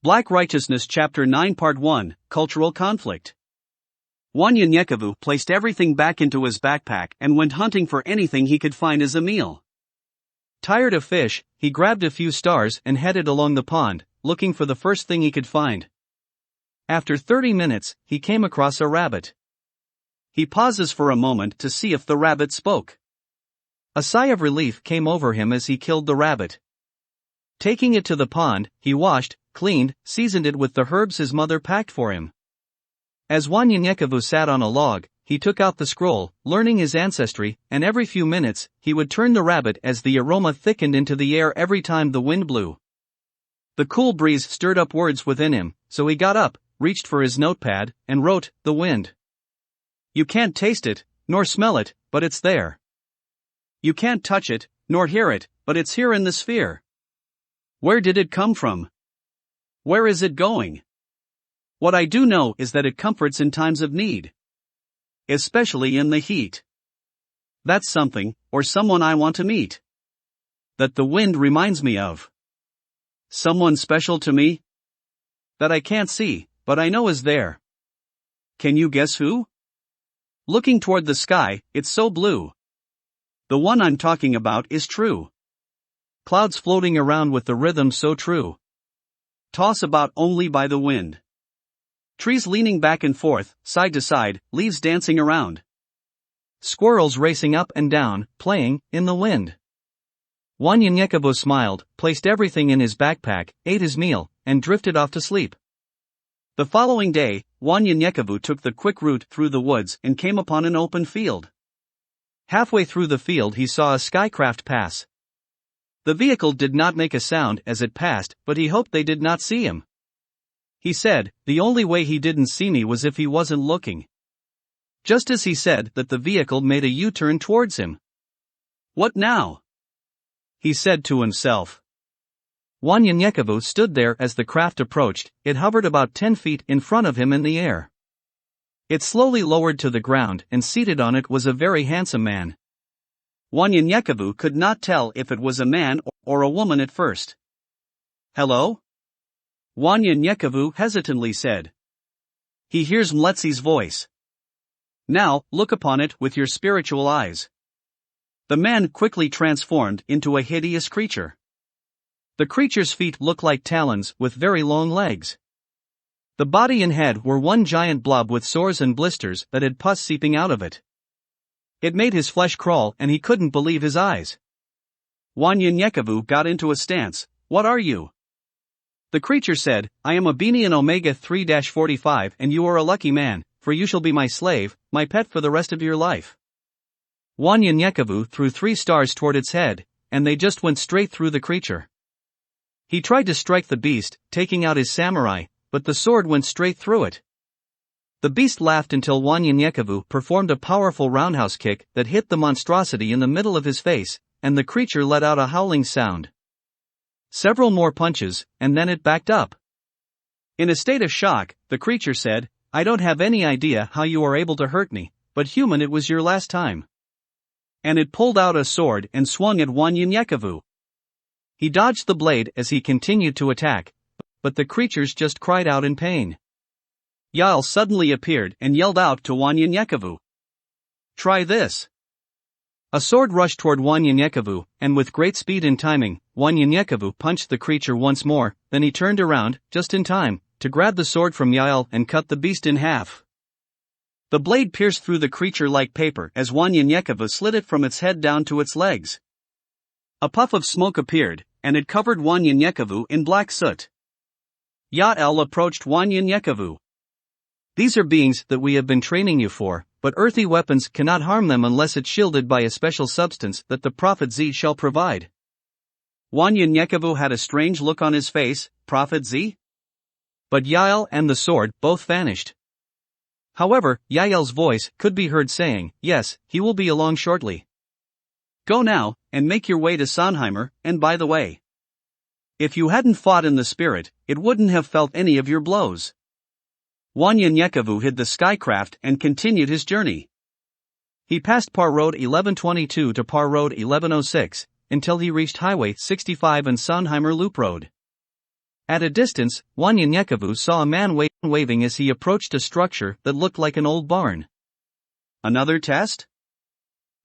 Black Righteousness Chapter 9 Part 1, Cultural Conflict. Wanyenyekevu placed everything back into his backpack and went hunting for anything he could find as a meal. Tired of fish, he grabbed a few stars and headed along the pond, looking for the first thing he could find. After 30 minutes, he came across a rabbit. He pauses for a moment to see if the rabbit spoke. A sigh of relief came over him as he killed the rabbit. Taking it to the pond, he washed, cleaned, seasoned it with the herbs his mother packed for him. As Wanyenyekevu sat on a log, he took out the scroll, learning his ancestry, and every few minutes, he would turn the rabbit as the aroma thickened into the air every time the wind blew. The cool breeze stirred up words within him, so he got up, reached for his notepad, and wrote, "The wind. You can't taste it, nor smell it, but it's there. You can't touch it, nor hear it, but it's here in the sphere. Where did it come from? Where is it going? What I do know is that it comforts in times of need. Especially in the heat. That's something, or someone I want to meet. That the wind reminds me of. Someone special to me? That I can't see, but I know is there. Can you guess who? Looking toward the sky, it's so blue. The one I'm talking about is true. Clouds floating around with the rhythm so true. Toss about only by the wind. Trees leaning back and forth, side to side, leaves dancing around. Squirrels racing up and down, playing, in the wind. Wanyenyekevu smiled, placed everything in his backpack, ate his meal, and drifted off to sleep. The following day, Wanyenyekevu took the quick route through the woods and came upon an open field. Halfway through the field he saw a skycraft pass. The vehicle did not make a sound as it passed, but he hoped they did not see him. He said, the only way he didn't see me was if he wasn't looking. Just as he said that, the vehicle made a U-turn towards him. What now? He said to himself. Wanyenyekevu stood there as the craft approached. It hovered about 10 feet in front of him in the air. It slowly lowered to the ground, and seated on it was a very handsome man. Wanyenyekevu could not tell if it was a man or a woman at first. Hello? Wanyenyekevu hesitantly said. He hears Mletsi's voice. Now, look upon it with your spiritual eyes. The man quickly transformed into a hideous creature. The creature's feet looked like talons with very long legs. The body and head were one giant blob with sores and blisters that had pus seeping out of it. It made his flesh crawl and he couldn't believe his eyes. Wanyenyekevu got into a stance. What are you? The creature said, I am Abenian Omega 3-45 and you are a lucky man, for you shall be my slave, my pet for the rest of your life. Wanyenyekevu threw 3 stars toward its head, and they just went straight through the creature. He tried to strike the beast, taking out his samurai, but the sword went straight through it. The beast laughed until Wanyenyekevu performed a powerful roundhouse kick that hit the monstrosity in the middle of his face, and the creature let out a howling sound. Several more punches, and then it backed up. In a state of shock, the creature said, I don't have any idea how you are able to hurt me, but human, it was your last time. And it pulled out a sword and swung at Wanyenyekevu. He dodged the blade as he continued to attack, but the creatures just cried out in pain. Yael suddenly appeared and yelled out to Wanyenyekevu. Try this. A sword rushed toward Wanyenyekevu, and with great speed and timing, Wanyenyekevu punched the creature once more, then he turned around, just in time, to grab the sword from Yael and cut the beast in half. The blade pierced through the creature like paper as Wanyenyekevu slid it from its head down to its legs. A puff of smoke appeared, and it covered Wanyenyekevu in black soot. Yael approached Wanyenyekevu. These are beings that we have been training you for, but earthly weapons cannot harm them unless it's shielded by a special substance that the Prophet Z shall provide. Wanyenyekevu had a strange look on his face. Prophet Z? But Yael and the sword both vanished. However, Yael's voice could be heard saying, yes, he will be along shortly. Go now, and make your way to Sonheimer, and by the way. If you hadn't fought in the spirit, it wouldn't have felt any of your blows. Wanyenyekevu hid the skycraft and continued his journey. He passed Par Road 1122 to Par Road 1106, until he reached Highway 65 and Sonheimer Loop Road. At a distance, Wanyenyekevu saw a man waving as he approached a structure that looked like an old barn. Another test?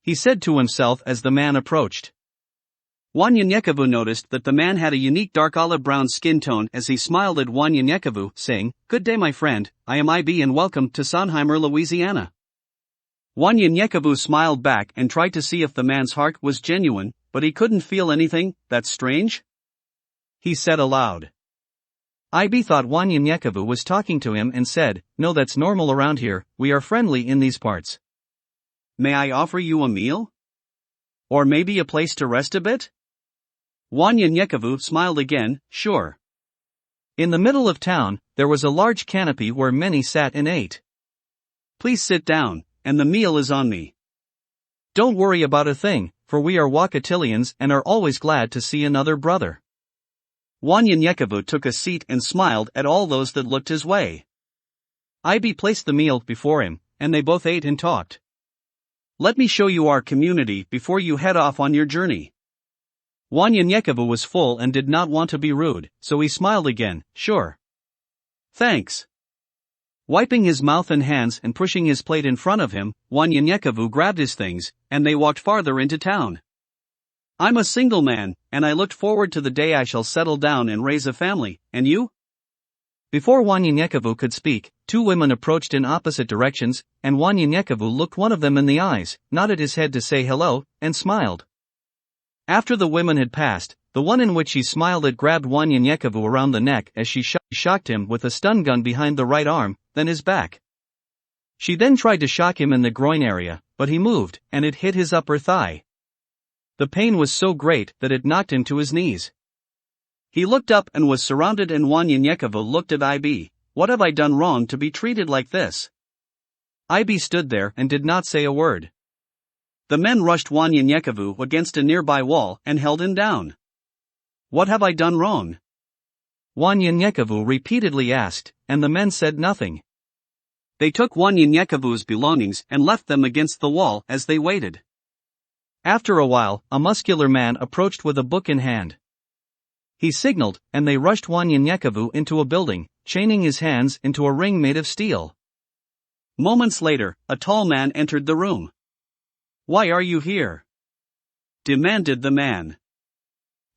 He said to himself as the man approached. Wanyenyekevu noticed that the man had a unique dark olive-brown skin tone as he smiled at Wanyenyekevu, saying, "Good day my friend, I am IB and welcome to Sonheimer, Louisiana." Wanyenyekevu smiled back and tried to see if the man's heart was genuine, but he couldn't feel anything. "That's strange," he said aloud. IB thought Wanyenyekevu was talking to him and said, "No, that's normal around here, we are friendly in these parts. May I offer you a meal? Or maybe a place to rest a bit?" Wanyenyekevu smiled again, "Sure." In the middle of town, there was a large canopy where many sat and ate. "Please sit down, and the meal is on me. Don't worry about a thing, for we are Wakatilians and are always glad to see another brother." Wanyenyekevu took a seat and smiled at all those that looked his way. IB placed the meal before him, and they both ate and talked. "Let me show you our community before you head off on your journey." Wanyenyekevu was full and did not want to be rude, so he smiled again, "Sure. Thanks." Wiping his mouth and hands and pushing his plate in front of him, Wanyenyekevu grabbed his things, and they walked farther into town. "I'm a single man, and I looked forward to the day I shall settle down and raise a family, and you?" Before Wanyenyekevu could speak, two women approached in opposite directions, and Wanyenyekevu looked one of them in the eyes, nodded his head to say hello, and smiled. After the women had passed, the one in which he smiled at grabbed Wanyenyekevu around the neck as she shocked him with a stun gun behind the right arm, then his back. She then tried to shock him in the groin area, but he moved, and it hit his upper thigh. The pain was so great that it knocked him to his knees. He looked up and was surrounded, and Wanyenyekevu looked at IB. "What have I done wrong to be treated like this?" IB stood there and did not say a word. The men rushed Wanyenyekevu against a nearby wall and held him down. "What have I done wrong?" Wanyenyekevu repeatedly asked, and the men said nothing. They took Wanyenyekevu's belongings and left them against the wall as they waited. After a while, a muscular man approached with a book in hand. He signaled, and they rushed Wanyenyekevu into a building, chaining his hands into a ring made of steel. Moments later, a tall man entered the room. "Why are you here?" demanded the man.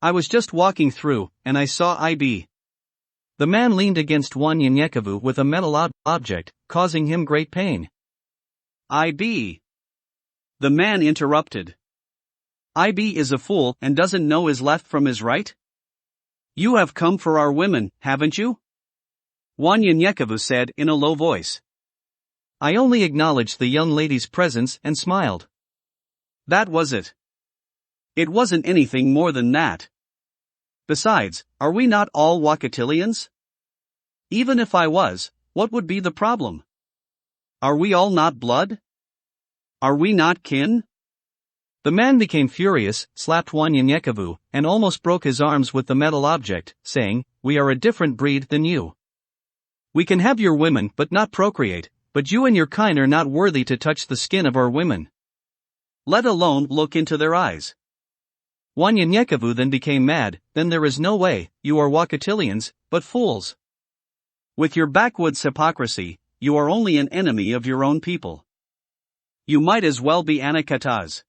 "I was just walking through, and I saw IB." The man leaned against Wanyenyekevu with a metal object, causing him great pain. "IB," the man interrupted. "IB is a fool and doesn't know his left from his right? You have come for our women, haven't you?" Wanyenyekevu said in a low voice. "I only acknowledged the young lady's presence and smiled. That was it. It wasn't anything more than that. Besides, are we not all Wakatilians? Even if I was, what would be the problem? Are we all not blood? Are we not kin?" The man became furious, slapped Wanyenyekevu, and almost broke his arms with the metal object, saying, "We are a different breed than you. We can have your women but not procreate, but you and your kind are not worthy to touch the skin of our women. Let alone look into their eyes." Wanyenyekevu then became mad. "Then there is no way, you are Wakatilians, but fools. With your backwoods hypocrisy, you are only an enemy of your own people. You might as well be Anakatas."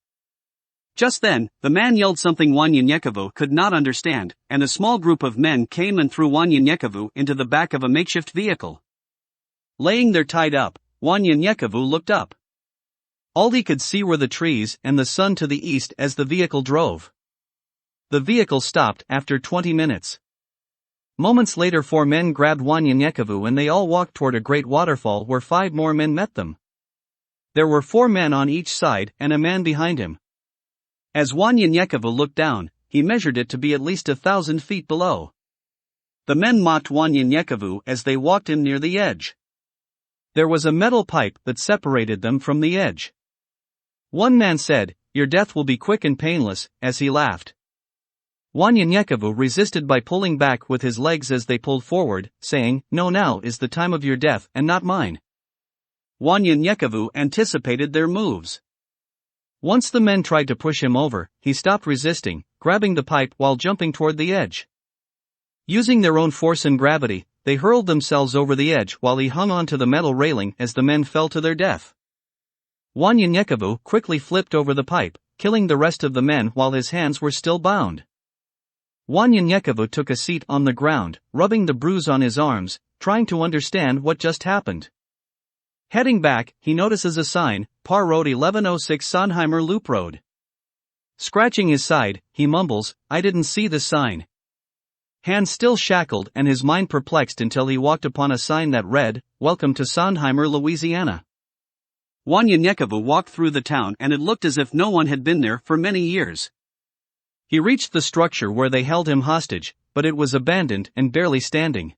Just then, the man yelled something Wanyenyekevu could not understand, and a small group of men came and threw Wanyenyekevu into the back of a makeshift vehicle. Laying there tied up, Wanyenyekevu looked up. All he could see were the trees and the sun to the east as the vehicle drove. The vehicle stopped after 20 minutes. Moments later, 4 men grabbed Wanyenyekevu and they all walked toward a great waterfall where 5 more men met them. There were 4 men on each side and a man behind him. As Wanyenyekevu looked down, he measured it to be at least 1,000 feet below. The men mocked Wanyenyekevu as they walked him near the edge. There was a metal pipe that separated them from the edge. One man said, "Your death will be quick and painless," as he laughed. Wanyenyekevu resisted by pulling back with his legs as they pulled forward, saying, "No, now is the time of your death and not mine." Wanyenyekevu anticipated their moves. Once the men tried to push him over, he stopped resisting, grabbing the pipe while jumping toward the edge. Using their own force and gravity, they hurled themselves over the edge while he hung onto the metal railing as the men fell to their death. Wanyenyekevu quickly flipped over the pipe, killing the rest of the men while his hands were still bound. Wanyenyekevu took a seat on the ground, rubbing the bruise on his arms, trying to understand what just happened. Heading back, he notices a sign, Par Road 1106 Sondheimer Loop Road. Scratching his side, he mumbles, "I didn't see the sign." Hands still shackled and his mind perplexed until he walked upon a sign that read, "Welcome to Sondheimer, Louisiana." Wanyenyekevu walked through the town and it looked as if no one had been there for many years. He reached the structure where they held him hostage, but it was abandoned and barely standing.